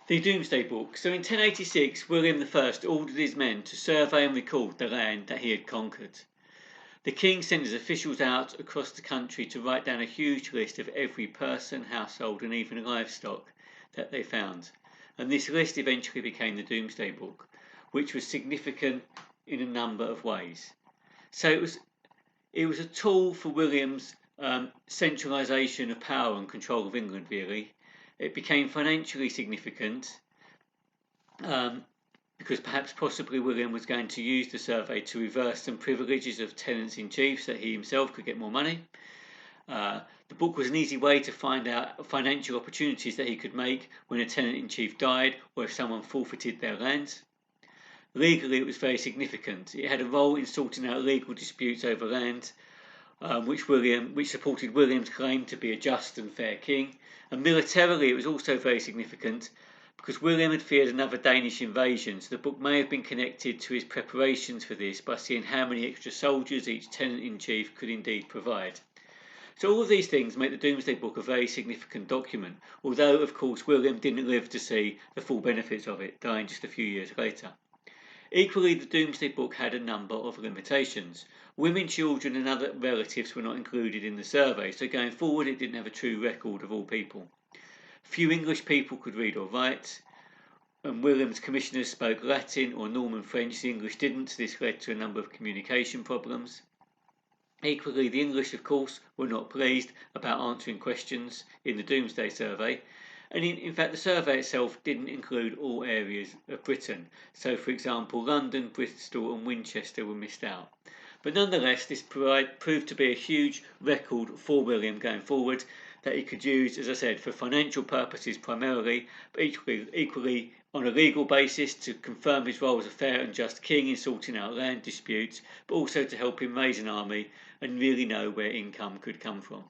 The Domesday Book. So in 1086, William I ordered his men to survey and record the land that he had conquered. The king sent his officials out across the country to write down a huge list of every person, household, and even livestock that they found. And this list eventually became the Domesday Book, which was significant in a number of ways. So it was a tool for William's centralisation of power and control of England, really. It became financially significant because perhaps possibly William was going to use the survey to reverse some privileges of tenants-in-chief so that he himself could get more money. The book was an easy way to find out financial opportunities that he could make when a tenant-in-chief died or if someone forfeited their lands. Legally, it was very significant. It had a role in sorting out legal disputes over land, which supported William's claim to be a just and fair king. And militarily, it was also very significant because William had feared another Danish invasion, so the book may have been connected to his preparations for this by seeing how many extra soldiers each tenant-in-chief could indeed provide. So all of these things make the Domesday Book a very significant document, although of course William didn't live to see the full benefits of it, dying just a few years later. Equally, the Domesday Book had a number of limitations. Women, children and other relatives were not included in the survey, so going forward it didn't have a true record of all people. Few English people could read or write, and William's commissioners spoke Latin or Norman French. The English didn't, so this led to a number of communication problems. Equally, the English, of course, were not pleased about answering questions in the Domesday survey, and in fact the survey itself didn't include all areas of Britain. So, for example, London, Bristol and Winchester were missed out. But nonetheless, this proved to be a huge record for William going forward that he could use, as I said, for financial purposes primarily, but equally on a legal basis to confirm his role as a fair and just king in sorting out land disputes, but also to help him raise an army and really know where income could come from.